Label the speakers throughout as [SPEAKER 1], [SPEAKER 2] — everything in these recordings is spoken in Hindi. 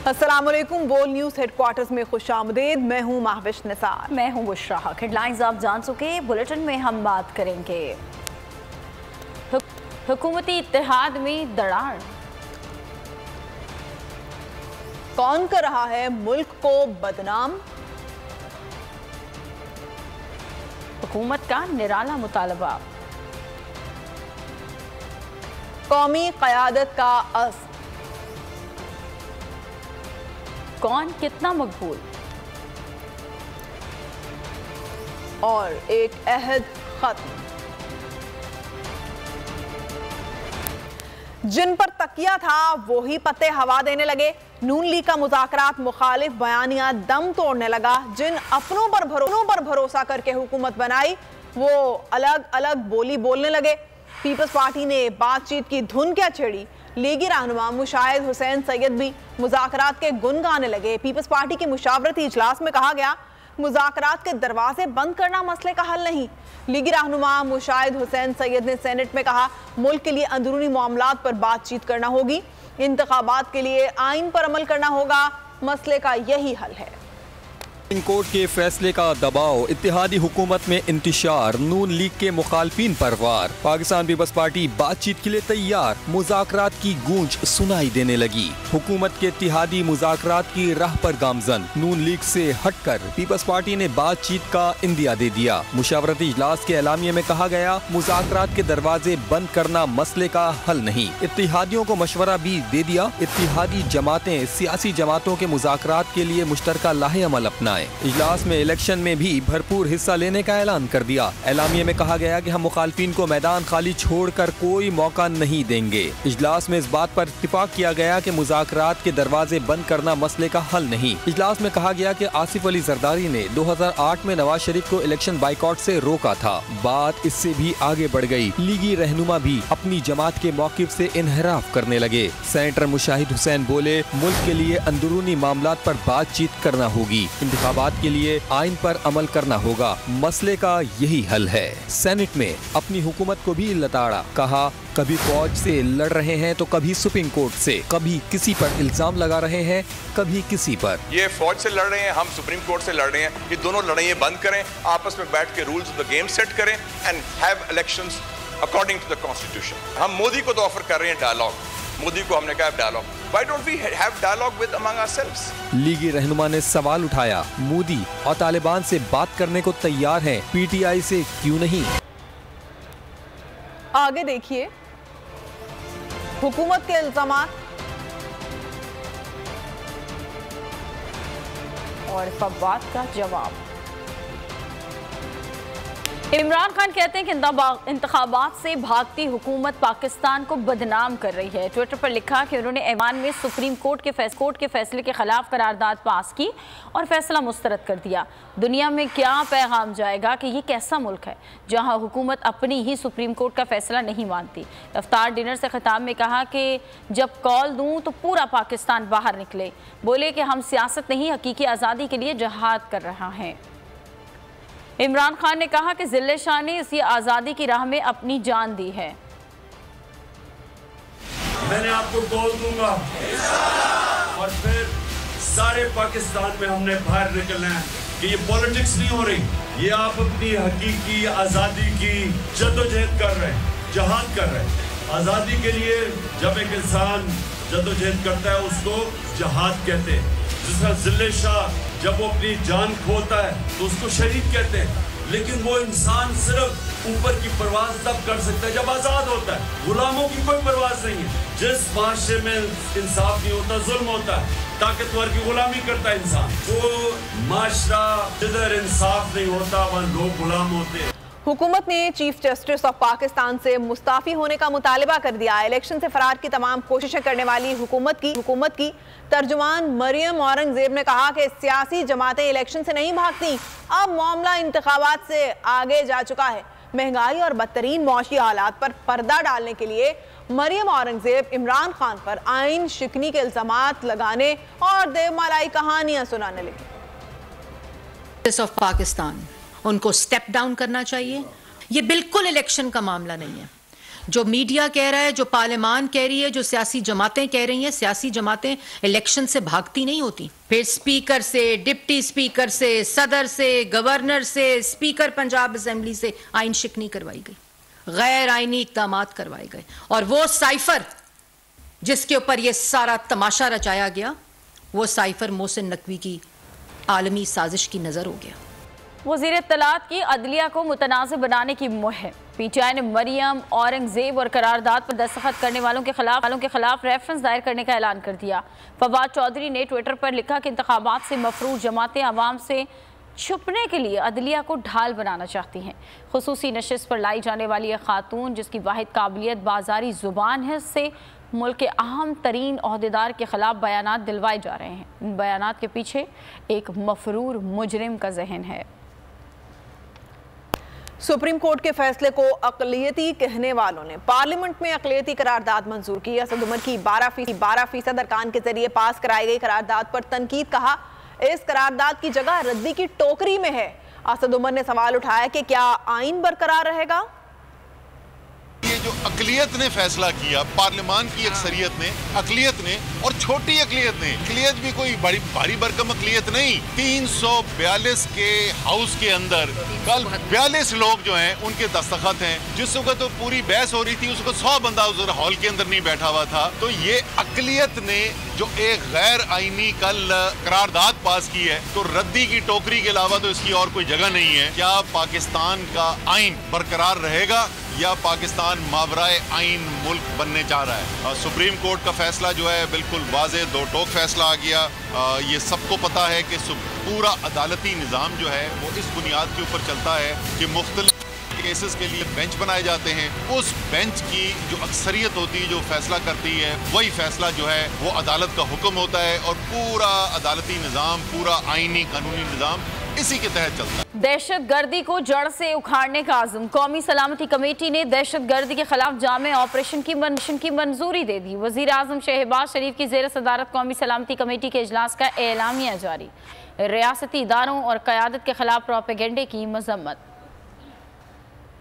[SPEAKER 1] अस्सलामुअलैकुम। बोल न्यूज़ हेडक्वार्टर्स में खुशामदीद। मैं हूं महविश निसार।
[SPEAKER 2] मैं हूं बुशरा हक। हेडलाइंस आप जान चुके। बुलेटिन में हम बात करेंगे हुकूमती इत्तेहाद में दरार,
[SPEAKER 1] कौन कर रहा है मुल्क को बदनाम,
[SPEAKER 2] हुकूमत का निराला मुतालबा,
[SPEAKER 1] कौमी क़यादत का अज़्म,
[SPEAKER 2] कौन कितना मकबूल,
[SPEAKER 1] और एक अहद खत्म। जिन पर तकिया था वो ही पत्ते हवा देने लगे। नून लीग का मुज़ाकरात मुखालिफ बयानिया दम तोड़ने लगा। जिन अपनों पर भरोसा करके हुकूमत बनाई वो अलग अलग बोली बोलने लगे। पीपल्स पार्टी ने बातचीत की धुन क्या छेड़ी। लीगी रहनुमा मुशाहिद हुसैन सैयद भी मुज़ाकरात के गुन गाने लगे। पीपल्स पार्टी के मुशावरती इजलास में कहा गया, मुज़ाकरात के दरवाजे बंद करना मसले का हल नहीं। लीगी रहनुमा मुशाहिद हुसैन सैयद ने सेनेट में कहा, मुल्क के लिए अंदरूनी मामलात पर बातचीत करना होगी, इंतखाबात के लिए आइन पर अमल करना होगा, मसले का यही हल है।
[SPEAKER 3] सुप्रीम कोर्ट के फैसले का दबाव, इत्तेहादी हुकूमत में इंतशार, नून लीग के मुखालफिन पर वार। पाकिस्तान पीपल्स पार्टी बातचीत के लिए तैयार, मुज़ाकरात की गूंज सुनाई देने लगी। हुकूमत के इत्तेहादी मुज़ाकरात की राह पर गामजन। नून लीग से हटकर पीपल्स पार्टी ने बातचीत का इंदिया दे दिया। मुशावरती इजलास के एलामिये में कहा गया, मुज़ाकरात के दरवाजे बंद करना मसले का हल नहीं। इत्तेहादियों को मशवरा भी दे दिया। इत्तेहादी जमातें सियासी जमातों के मुज़ाकरात के लिए मुश्तरका लाहे अमल अपनाएं। इजलास में इलेक्शन में भी भरपूर हिस्सा लेने का ऐलान कर दिया। एलामिये में कहा गया कि हम मुखालफिन को मैदान खाली छोड़कर कोई मौका नहीं देंगे। इजलास में इस बात पर इत्तिफाक किया गया कि मुज़ाकरात के दरवाजे बंद करना मसले का हल नहीं। इजलास में कहा गया कि आसिफ अली जरदारी ने 2008 में नवाज शरीफ को इलेक्शन बाइकआउट से रोका था। बात इससे भी आगे बढ़ गई। लीगी रहनुमा भी अपनी जमात के मौकिफ से इनहराफ करने लगे। सेनेटर मुशाहिद हुसैन बोले, मुल्क के लिए अंदरूनी मामलात पर बातचीत करना होगी, इंतखाबात के लिए आइन पर अमल करना होगा, मसले का यही हल है। सेनेट में अपनी हुकूमत को भी लताड़ा, कहा कभी फौज से लड़ रहे हैं तो कभी सुप्रीम कोर्ट से, कभी किसी पर इल्जाम लगा रहे हैं, कभी किसी पर।
[SPEAKER 4] ये फौज से लड़ रहे हैं, हम सुप्रीम कोर्ट से लड़ रहे हैं। ये दोनों लड़ाइयाँ बंद करें, आपस में बैठ के rules of the game set करें and have elections according to the constitution. हम मोदी को तो ऑफर कर रहे हैं डायलॉग, मोदी को हमने कहा dialogue, why don't we have dialogue with among ourselves.
[SPEAKER 3] लीगी रहनुमा ने सवाल उठाया, मोदी और तालिबान से बात करने को तैयार हैं, पीटीआई से क्यों नहीं।
[SPEAKER 1] आगे देखिए, हुकूमत के इल्जामात
[SPEAKER 2] और फवाद का जवाब। इमरान खान कहते हैं कि इंतखाबात से भागती हुकूमत पाकिस्तान को बदनाम कर रही है। ट्विटर पर लिखा कि उन्होंने ऐवान में सुप्रीम कोर्ट के फैसले के खिलाफ करारदाद पास की और फैसला मुस्तरद कर दिया। दुनिया में क्या पैगाम जाएगा कि ये कैसा मुल्क है जहां हुकूमत अपनी ही सुप्रीम कोर्ट का फैसला नहीं मानती। इफ्तार डिनर से खिताब में कहा कि जब कॉल दूं तो पूरा पाकिस्तान बाहर निकले। बोले कि हम सियासत नहीं, हकीकी आज़ादी के लिए जहाद कर रहा है। इमरान खान ने कहा कि जिले शाह ने इसी आज़ादी की राह में अपनी जान दी है।
[SPEAKER 5] मैंने आपको कॉल दूंगा और फिर सारे पाकिस्तान में हमने बाहर निकलना है कि ये पॉलिटिक्स नहीं हो रही, ये आप अपनी हकीकी आज़ादी की जद्दोजहद कर रहे हैं, जहाद कर रहे हैं। आज़ादी के लिए जब एक इंसान जद्दोजहद करता है उसको जहाद कहते हैं। जिस तरह जिले शाह जब वो अपनी जान खोता है तो उसको शहीद कहते हैं, लेकिन वो इंसान सिर्फ ऊपर की परवाज तब कर सकता है जब आज़ाद होता है। गुलामों की कोई परवाज नहीं है। जिस माशरे में इंसाफ नहीं होता, जुल्म होता है, ताकतवर की गुलामी करता है इंसान, वो माशरा जिधर इंसाफ नहीं होता वहाँ लोग गुलाम होते हैं।
[SPEAKER 1] हुकूमत ने चीफ जस्टिस ऑफ पाकिस्तान से मुस्ताफी होने का मुतालिबा कर दिया। इलेक्शन से फरार की तमाम कोशिशें करने वाली हुकूमत की तर्जुमान मरियम औरंगजेब ने कहा कि सियासी जमातें इलेक्शन से नहीं भागती, अब मामला इंतखाबात से आगे जा चुका है। महंगाई और बदतरीन मौशी हालात पर पर्दा डालने के लिए मरियम औरंगजेब इमरान खान पर आइन शिकनी के इल्जामात लगाने और देवमालाई कहानियां सुनाने लगी।
[SPEAKER 6] ऑफ पाकिस्तान उनको स्टेप डाउन करना चाहिए। ये बिल्कुल इलेक्शन का मामला नहीं है। जो मीडिया कह रहा है, जो पार्लियामान कह रही है, जो सियासी जमातें कह रही हैं, सियासी जमातें इलेक्शन से भागती नहीं होती। फिर स्पीकर से, डिप्टी स्पीकर से, सदर से, गवर्नर से, स्पीकर पंजाब असेंबली से आइन शिकनी करवाई गई, गैर आइनी इक़दामात करवाए गए, और वो साइफर जिसके ऊपर ये सारा तमाशा रचाया गया, वो साइफर मोहसिन नकवी की आलमी साजिश की नजर हो गया।
[SPEAKER 2] वज़ीर इत्तलात की अदलिया को मुतनाज़ बनाने की मुहिम। पीटीआई ने मरियम, औरंगजेब और करारदाद पर दस्तखत करने वालों के खिलाफ रेफरेंस दायर करने का ऐलान कर दिया। फवाद चौधरी ने ट्विटर पर लिखा कि इंतखाबात से मफरूज जमातें आवाम से छुपने के लिए अदलिया को ढाल बनाना चाहती हैं। खुसूसी नशिस्त पर लाई जाने वाली एक खातून जिसकी वाहिद काबिलियत बाजारी जुबान है, उससे मुल्क के अहम तरीन ओहदेदार के खिलाफ बयानात दिलवाए जा रहे हैं। इन बयानात के पीछे एक मफरूर मुजरिम का जहन है।
[SPEAKER 1] सुप्रीम कोर्ट के फैसले को अक़लियती कहने वालों ने पार्लियामेंट में अक़लियती करारदाद मंजूर की। असद उमर की 12% अरकान के जरिए पास कराई गई करारदाद पर तनकीद। कहा, इस करारदाद की जगह रद्दी की टोकरी में है। असद उमर ने सवाल उठाया कि क्या आइन बरकरार रहेगा।
[SPEAKER 7] ये जो अक़लियत ने फैसला किया, पार्लियामान की अक्सरियत ने, अक़लियत ने, और छोटी अक़लियत ने, अक़लियत भी कोई बड़ी भारी भरकम अक़लियत नहीं, 342 के हाउस के अंदर कल 42 लोग जो हैं उनके दस्तखत हैं। जिस वक्त तो पूरी बहस हो रही थी उस वक्त 100 बंदा उस हॉल के अंदर नहीं बैठा हुआ था। तो ये अक़लियत ने जो एक गैर आइनी कल करारदाद पास की है, तो रद्दी की टोकरी के अलावा तो इसकी और कोई जगह नहीं है। क्या पाकिस्तान का आइन बरकरार रहेगा या पाकिस्तान मावराए आइन मुल्क बनने जा रहा है? सुप्रीम कोर्ट का फैसला जो है बिल्कुल वाज़े दो टोक फैसला आ गया। ये सबको पता है कि पूरा अदालती निज़ाम जो है वो इस बुनियाद के ऊपर चलता है कि मुख्तलिफ केसेस के लिए बेंच बनाए जाते हैं। उस बेंच की जो अक्सरियत होती है, जो फैसला करती है, वही फैसला जो है वो अदालत का हुक्म होता है, और पूरा अदालती निज़ाम, पूरा आइनी कानूनी निज़ाम इसी के तहत चलता है।
[SPEAKER 2] दहशत गर्दी को जड़ से उखाड़ने का आज़म। कौमी सलामती कमेटी ने दहशत गर्दी के खिलाफ जामे ऑपरेशन की मंजूरी दे दी। वज़ीर आज़म शहबाज शरीफ की ज़ेर सदारत कौमी सलामती कमेटी के इजलास का एलामिया जारी। रियासती इदारों और क़यादत के खिलाफ प्रोपेगेंडे की मजम्मत।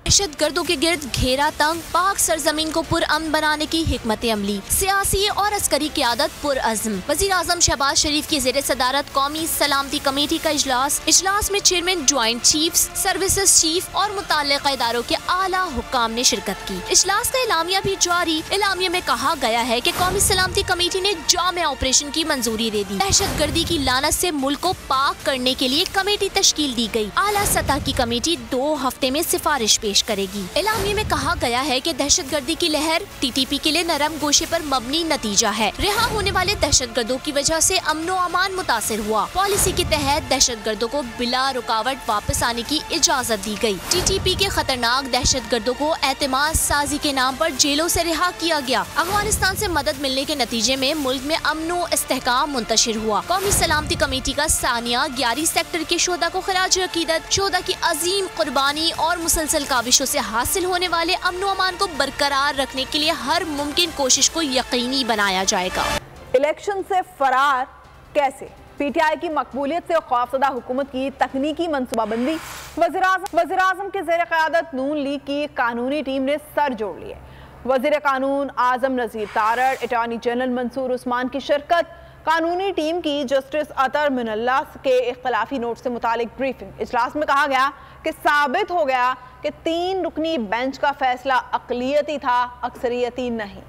[SPEAKER 8] दहशत गर्दों के गिर्द घेरा तंग, पाक सरजमीन को पुरअमन बनाने की हिकमत अमली, सियासी और अस्करी क़यादत पुरअज़्म। वज़ीर आज़म शहबाज शरीफ की ज़ेर सदारत कौमी सलामती कमेटी का इजलास में chairman, joint chiefs, services chief और मुताल्लिक़ा इदारों के आला हुक्काम ने शिरकत की। इजलास का एलामिया भी जारी। एलामिया में कहा गया है कि कौमी सलामती कमेटी ने जामे ऑपरेशन की मंजूरी दे दी। दहशत गर्दी की लानत से मुल्क को पाक करने के लिए कमेटी तश्कील दी गई। आला सतह की कमेटी 2 हफ्ते में सिफारिश पेश करेगी। एलामिया में कहा गया है कि दहशतगर्दी की लहर टीटीपी के लिए नरम गोशे पर मबनी नतीजा है। रिहा होने वाले दहशतगर्दों की वजह से अमनो अमान मुतासिर हुआ। पॉलिसी के तहत दहशतगर्दों को बिला रुकावट वापस आने की इजाजत दी गई। टीटीपी के खतरनाक दहशतगर्दों को एतमाद साजी के नाम पर जेलों से रिहा किया गया। अफगानिस्तान से मदद मिलने के नतीजे में मुल्क में अमनो इस्तेहकाम मुंतशिर हुआ। कौमी सलामती कमेटी का सानिया 11 सेक्टर के शोधा को खराज अकीदत। शोधा की अजीम कुर्बानी और मुसलसल काविशों से हासिल होने वाले अमन व अमान को बरकरार रखने के लिए हर मुमकिन कोशिश को यकीनी बनाया जाएगा।
[SPEAKER 1] इलेक्शन से फरार कैसे? पीटीआई की मकबूलियत से खौफजदा हुकूमत की तकनीकी मनसूबाबंदी। वज़ीर आज़म के ज़ेर क़यादत नून लीग की कानूनी टीम ने सर जोड़ लिए। वज़ीर कानून आज़म नज़ीर तारड़, अटॉर्नी जनरल मंसूर उस्मान की शिरकत। कानूनी टीम की जस्टिस अतर मिनल्ला के इख्तलाफी नोट से मुतालिक ब्रीफिंग। इजलास में कहा गया कि साबित हो गया कि 3 रुकनी बेंच का फैसला अक़लियती था, अक्सरियती नहीं।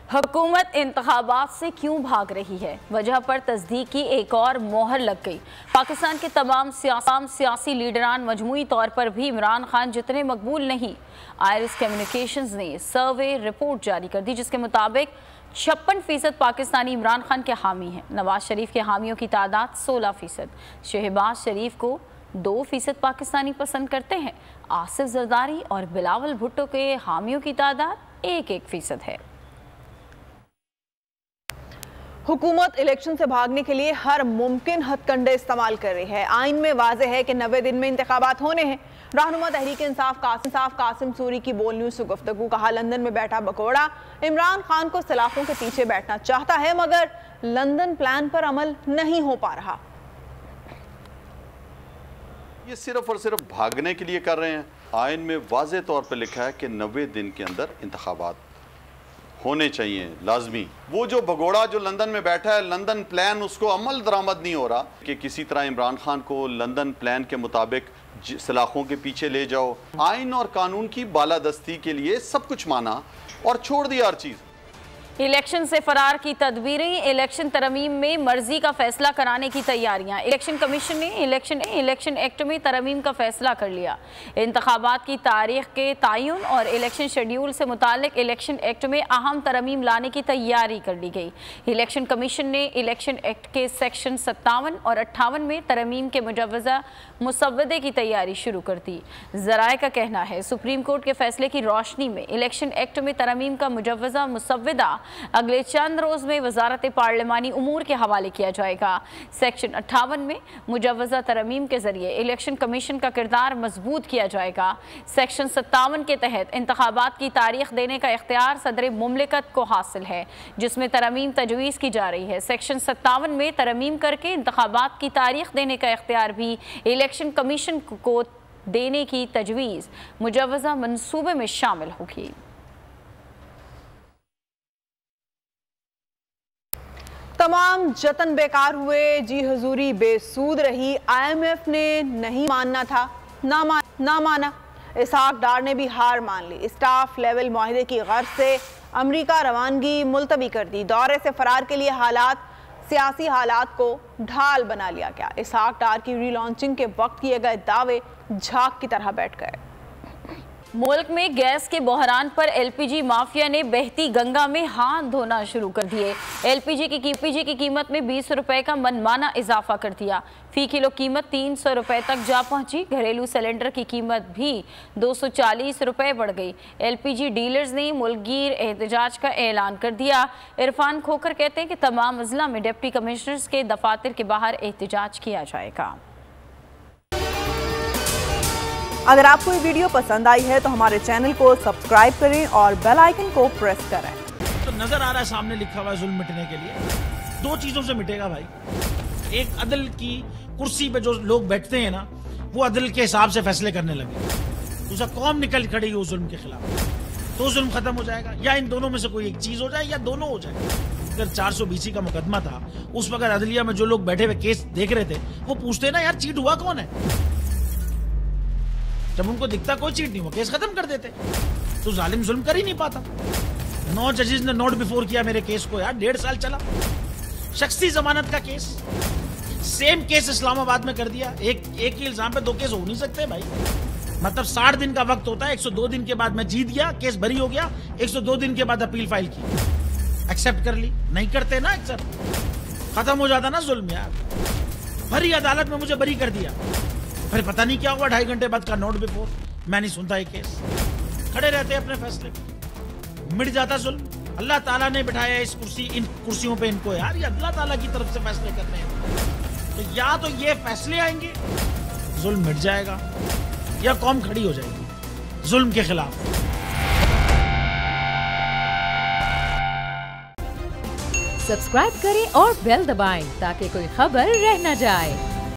[SPEAKER 2] हुकूमत इंतखाबात से क्यों भाग रही है? वजह पर तस्दीक की एक और मोहर लग गई। पाकिस्तान के तमाम सियासी लीडरान मजमूई तौर पर भी इमरान खान जितने मकबूल नहीं। आयरिस कम्युनिकेशंस ने सर्वे रिपोर्ट जारी कर दी जिसके मुताबिक 56% पाकिस्तानी इमरान खान के हामी हैं। नवाज शरीफ के हामियों की तादाद 16%। शहबाज शरीफ को 2% पाकिस्तानी पसंद करते हैं। आसिफ जरदारी और बिलावल भुट्टो के हामियों की तादाद 1% है।
[SPEAKER 1] हुकूमत इलेक्शन से भागने के लिए हर मुमकिन हथकंडे इस्तेमाल कर रही है। आइन में वाज़ेह है कि 90 दिन में इंतखाबात होने हैं। रहनुमा तहरीक इंसाफ कासिम सूरी की बोल न्यूज़ से गुफ्तगू। कहा, लंदन में बैठा बकोड़ा इमरान खान को सलाखों के पीछे बैठना चाहता है मगर लंदन प्लान पर अमल नहीं हो पा रहा।
[SPEAKER 9] ये सिर्फ और सिर्फ भागने के लिए कर रहे हैं। आइन में वाज़े तौर पर लिखा है कि 90 दिन के अंदर इंतखाबात होने चाहिए लाजमी। वो जो भगोड़ा जो लंदन में बैठा है, लंदन प्लान उसको अमल दरामद नहीं हो रहा कि किसी तरह इमरान खान को लंदन प्लान के मुताबिक सलाखों के पीछे ले जाओ। आइन और कानून की बालादस्ती के लिए सब कुछ माना और छोड़ दिया हर चीज़।
[SPEAKER 2] इलेक्शन से फरार की तदबीरें, इलेक्शन तरमीम में मर्जी का फैसला कराने की तैयारियां। इलेक्शन कमीशन ने इलेक्शन एक्ट में तरमीम का फैसला कर लिया। इंतखाबात की तारीख के तयन और इलेक्शन शेड्यूल से मुतालिक इलेक्शन एक्ट में अहम तरमीम लाने की तैयारी कर ली गई। इलेक्शन कमीशन ने इलेक्शन एक्ट के सेक्शन 57 और 58 में तरमीम के मुजव्वज़ा मुसव्वदे की तैयारी शुरू कर दी। ज़राए का कहना है सुप्रीम कोर्ट के फैसले की रोशनी में इलेक्शन एक्ट में तरमीम का मुजव्वज़ा मुसव्वदा अगले चंद रोज में वजारत पार्लिमानी उमूर के हवाले किया जाएगा। सेक्शन 58 में मुजव्वज़ा तरमीम के जरिए इलेक्शन कमीशन का किरदार मजबूत किया जाएगा। सेक्शन 57 के तहत इंतखाबात की तारीख देने का इख्तियार सदर मुमलिकत को हासिल है, जिसमें तरमीम तजवीज़ की जा रही है। सेक्शन 57 में तरमीम करके इंतखाबात की तारीख देने का इख्तियार भी इलेक्शन कमीशन को देने की तजवीज़ मुजव्वज़ा मंसूबे में शामिल होगी।
[SPEAKER 1] तमाम जतन बेकार हुए, जी हुजूरी बेसूद रही। IMF ने नहीं मानना था, ना माना। इसहाक डार ने भी हार मान ली। स्टाफ लेवल मुआहदे की गर्ज से अमरीका रवानगी मुलतवी कर दी। दौरे से फरार के लिए सियासी हालात को ढाल बना लिया गया। इसहाक डार की रीलॉन्चिंग के वक्त किए गए दावे झाग की तरह बैठ गए।
[SPEAKER 2] मुल्क में गैस के बहरान पर LPG माफिया ने बहती गंगा में हाथ धोना शुरू कर दिए। LPG की कीमत में 20 रुपए का मनमाना इजाफा कर दिया। फी किलो कीमत 300 रुपए तक जा पहुंची। घरेलू सिलेंडर की कीमत भी 240 रुपए बढ़ गई। LPG डीलर्स ने मुल्कगीर एहतजाज का ऐलान कर दिया। इरफान खोखर कहते हैं कि तमाम अजला में डिप्टी कमिश्नर्स के दफातर के बाहर एहतजाज किया जाएगा।
[SPEAKER 1] अगर आपको ये वीडियो पसंद आई है तो हमारे चैनल को सब्सक्राइब करें और बेल आइकन को प्रेस करें।
[SPEAKER 10] तो नजर आ रहा है सामने लिखा हुआ है जुल्म मिटने के लिए 2 चीजों से मिटेगा भाई। एक, अदल की कुर्सी पे जो लोग बैठते हैं ना, वो अदल के हिसाब से फैसले करने लगे। दूसरा, कौम निकल खड़ेगी उस जुल्म के खिलाफ, तो जुल्म खत्म हो जाएगा। या इन दोनों में से कोई एक चीज हो जाए या दोनों हो जाए। अगर 420 का मुकदमा था, उस वक्त अदलिया में जो लोग बैठे हुए केस देख रहे थे, वो पूछते ना यार चीट हुआ कौन है। जब उनको दिखता कोई चीट नहीं हुआ, केस खत्म कर देते। तो जालिम जुल्म कर ही नहीं पाता। 9 जजेस ने नोट बिफोर किया मेरे केस को यार, 1.5 साल चला। शख्सी जमानत का केस, सेम केस इस्लामाबाद में कर दिया। एक ही इल्जाम पे 2 केस हो नहीं सकते भाई। मतलब 60 दिन का वक्त होता है। 102 दिन के बाद मैं जीत गया, केस बरी हो गया। 102 दिन के बाद अपील फाइल की, एक्सेप्ट कर ली। नहीं करते ना एक्सेप्ट, खत्म हो जाता ना जुल्म यार। भरी अदालत में मुझे बरी कर दिया, फिर पता नहीं क्या हुआ 2.5 घंटे बाद का नोट बिफोर। मैं नहीं सुनता ये केस, खड़े रहते अपने फैसले पे, मिट जाता जुल्म। अल्लाह ताला ने बिठाया इन कुर्सियों पे इनको यार, ये अल्लाह ताला की तरफ से फैसले करने हैं। तो या तो ये फैसले आएंगे, जुल्म मिट जाएगा, या कौम खड़ी हो जाएगी जुल्म के खिलाफ।
[SPEAKER 11] सब्सक्राइब करें और बेल दबाएं ताकि कोई खबर रह न जाए।